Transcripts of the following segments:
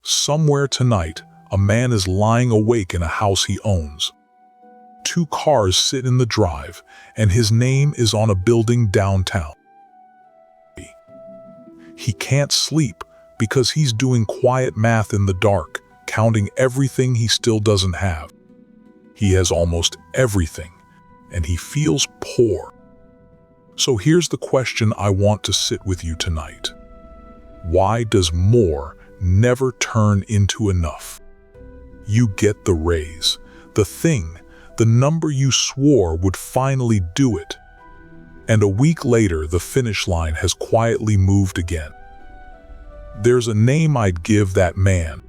Somewhere tonight, a man is lying awake in a house he owns. 2 cars sit in the drive, and his name is on a building downtown. He can't sleep because he's doing quiet math in the dark, counting everything he still doesn't have. He has almost everything, and he feels poor. So here's the question I want to sit with you tonight. Why does more never turn into enough? You get the raise, the thing, the number you swore would finally do it. And a week later, the finish line has quietly moved again. There's a name I'd give that man.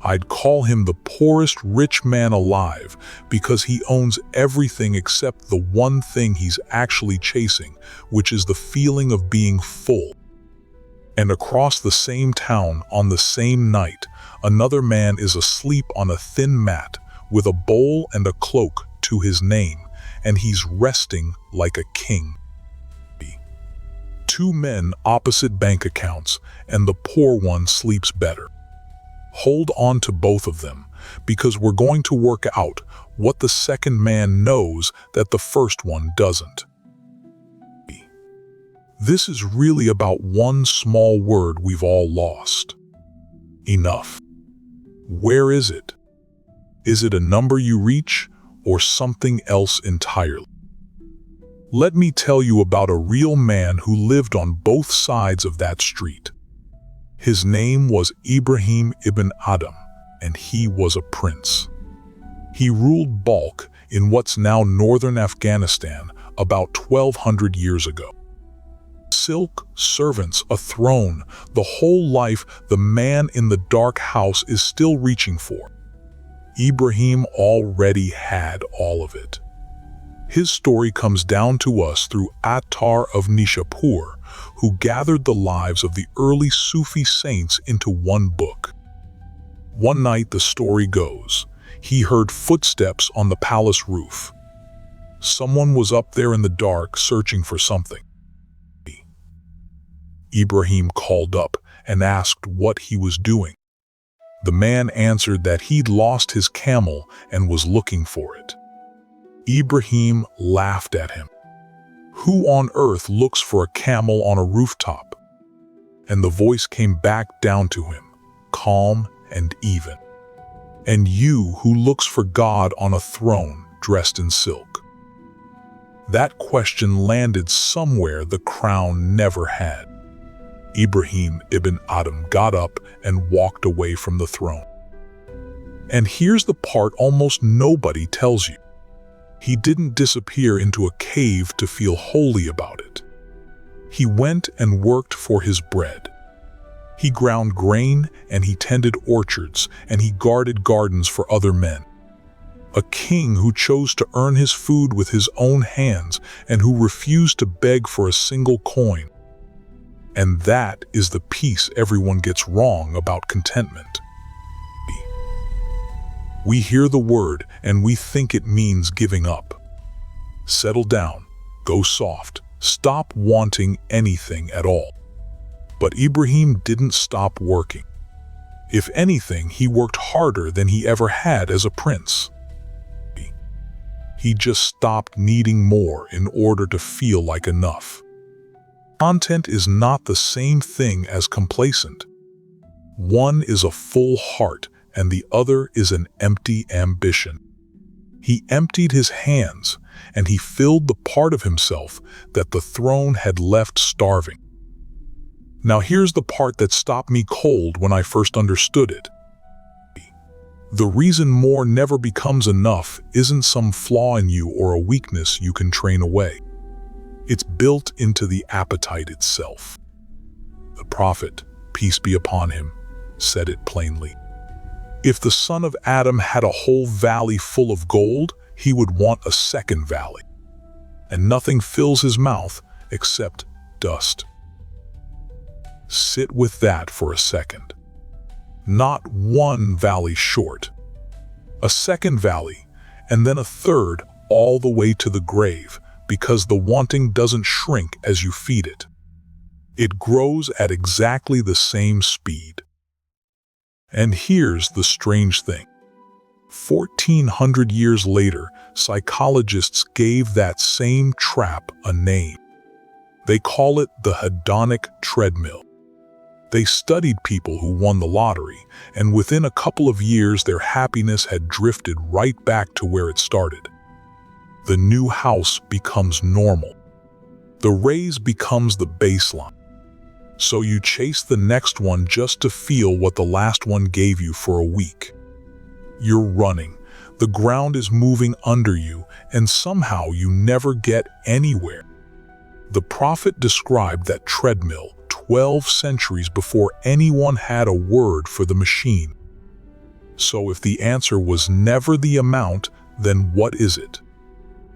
I'd call him the poorest rich man alive because he owns everything except the one thing he's actually chasing, which is the feeling of being full. And across the same town on the same night, another man is asleep on a thin mat with a bowl and a cloak to his name, and he's resting like a king. 2 men, opposite bank accounts, and the poor one sleeps better. Hold on to both of them, because we're going to work out what the second man knows that the first one doesn't. This is really about one small word we've all lost. Enough. Where is it? Is it a number you reach, or something else entirely? Let me tell you about a real man who lived on both sides of that street. His name was Ibrahim ibn Adham, and he was a prince. He ruled Balkh in what's now northern Afghanistan about 1200 years ago. Silk, servants, a throne, the whole life the man in the dark house is still reaching for. Ibrahim already had all of it. His story comes down to us through Attar of Nishapur, who gathered the lives of the early Sufi saints into one book. One night, the story goes, he heard footsteps on the palace roof. Someone was up there in the dark searching for something. Ibrahim called up and asked what he was doing. The man answered that he'd lost his camel and was looking for it. Ibrahim laughed at him. Who on earth looks for a camel on a rooftop? And the voice came back down to him, calm and even. And you who looks for God on a throne dressed in silk? That question landed somewhere the crown never had. Ibrahim ibn Adham got up and walked away from the throne. And here's the part almost nobody tells you. He didn't disappear into a cave to feel holy about it. He went and worked for his bread. He ground grain and he tended orchards and he guarded gardens for other men. A king who chose to earn his food with his own hands and who refused to beg for a single coin. And that is the piece everyone gets wrong about contentment. We hear the word and we think it means giving up. Settle down, go soft, stop wanting anything at all. But Ibrahim didn't stop working. If anything, he worked harder than he ever had as a prince. He just stopped needing more in order to feel like enough. Content is not the same thing as complacent. One is a full heart and the other is an empty ambition. He emptied his hands and he filled the part of himself that the throne had left starving. Now here's the part that stopped me cold when I first understood it. The reason more never becomes enough isn't some flaw in you or a weakness you can train away. It's built into the appetite itself. The prophet, peace be upon him, said it plainly. If the son of Adam had a whole valley full of gold, he would want a second valley. And nothing fills his mouth except dust. Sit with that for a second. Not one valley short. A second valley, and then a third all the way to the grave, because the wanting doesn't shrink as you feed it. It grows at exactly the same speed. And here's the strange thing. 1400 years later, psychologists gave that same trap a name. They call it the hedonic treadmill. They studied people who won the lottery, and within a couple of years their happiness had drifted right back to where it started. The new house becomes normal. The raise becomes the baseline. So you chase the next one just to feel what the last one gave you for a week. You're running, the ground is moving under you, and somehow you never get anywhere. The prophet described that treadmill 12 centuries before anyone had a word for the machine. So if the answer was never the amount, then what is it?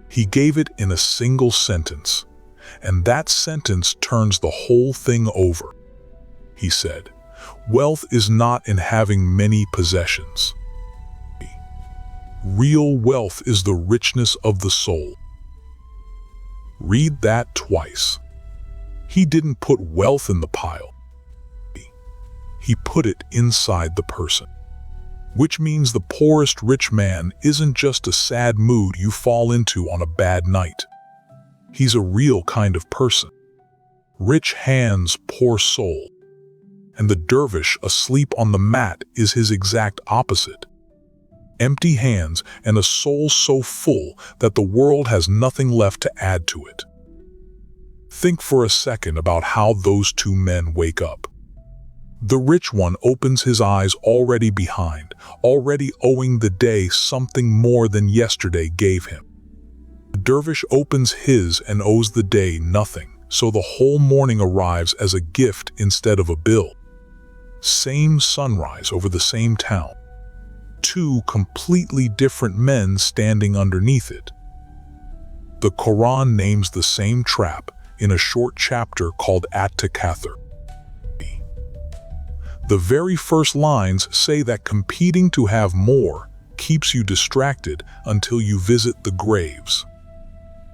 He gave it in a single sentence, and that sentence turns the whole thing over. He said, "Wealth is not in having many possessions. Real wealth is the richness of the soul." Read that twice. He didn't put wealth in the pile. He put it inside the person. Which means the poorest rich man isn't just a sad mood you fall into on a bad night. He's a real kind of person. Rich hands, poor soul. And the dervish asleep on the mat is his exact opposite. Empty hands and a soul so full that the world has nothing left to add to it. Think for a second about how those two men wake up. The rich one opens his eyes already behind, already owing the day something more than yesterday gave him. The dervish opens his and owes the day nothing, so the whole morning arrives as a gift instead of a bill. Same sunrise over the same town. Two completely different men standing underneath it. The Quran names the same trap in a short chapter called At-Takathur. The very first lines say that competing to have more keeps you distracted until you visit the graves.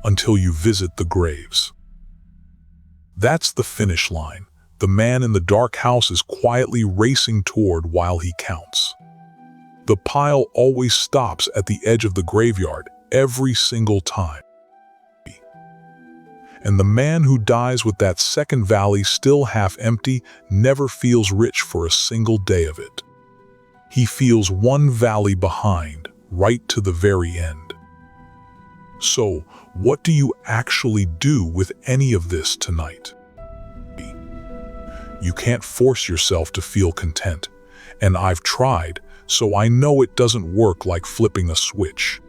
Until you visit the graves. That's the finish line. The man in the dark house is quietly racing toward while he counts. The pile always stops at the edge of the graveyard every single time. And the man who dies with that second valley still half empty never feels rich for a single day of it. He feels one valley behind, right to the very end. So, what do you actually do with any of this tonight? You can't force yourself to feel content, and I've tried, so I know it doesn't work like flipping a switch.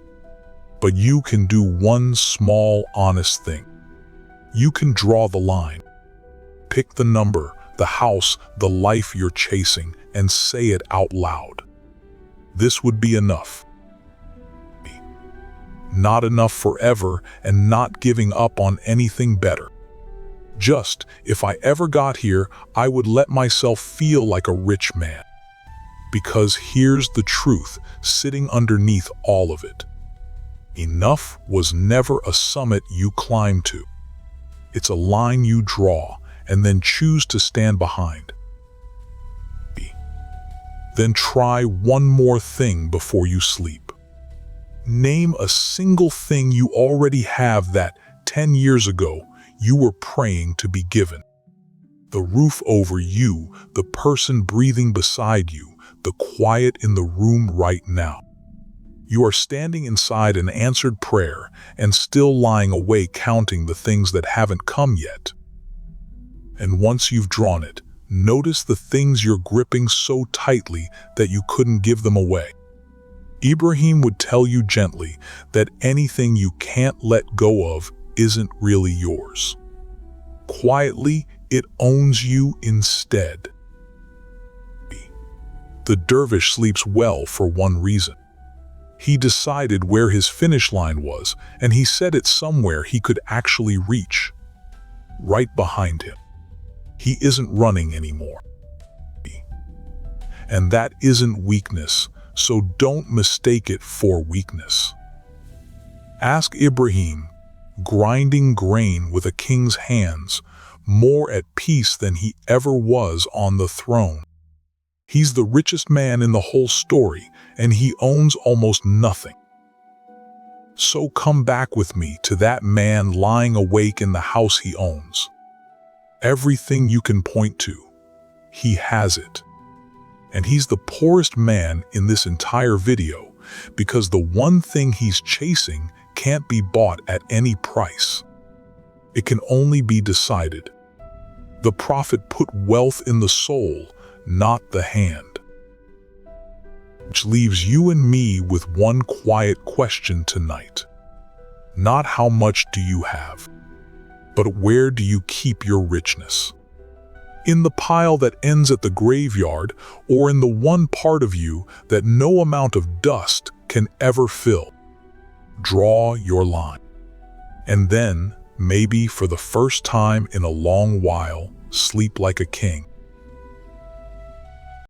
But you can do one small, honest thing. You can draw the line. Pick the number, the house, the life you're chasing, and say it out loud. This would be enough. Not enough forever, and not giving up on anything better. Just, if I ever got here, I would let myself feel like a rich man. Because here's the truth, sitting underneath all of it. Enough was never a summit you climbed to. It's a line you draw and then choose to stand behind. Then try one more thing before you sleep. Name a single thing you already have that 10 years ago you were praying to be given. The roof over you, the person breathing beside you, the quiet in the room right now. You are standing inside an answered prayer and still lying awake counting the things that haven't come yet. And once you've drawn it, notice the things you're gripping so tightly that you couldn't give them away. Ibrahim would tell you gently that anything you can't let go of isn't really yours. Quietly, it owns you instead. The dervish sleeps well for one reason. He decided where his finish line was, and he set it somewhere he could actually reach. Right behind him. He isn't running anymore. And that isn't weakness, so don't mistake it for weakness. Ask Ibrahim, grinding grain with a king's hands, more at peace than he ever was on the throne. He's the richest man in the whole story, and he owns almost nothing. So come back with me to that man lying awake in the house he owns. Everything you can point to, he has it. And he's the poorest man in this entire video because the one thing he's chasing can't be bought at any price. It can only be decided. The Prophet put wealth in the soul, not the hand. Which leaves you and me with one quiet question tonight. Not how much do you have, but where do you keep your richness? In the pile that ends at the graveyard, or in the one part of you that no amount of dust can ever fill? Draw your line. And then, maybe for the first time in a long while, sleep like a king.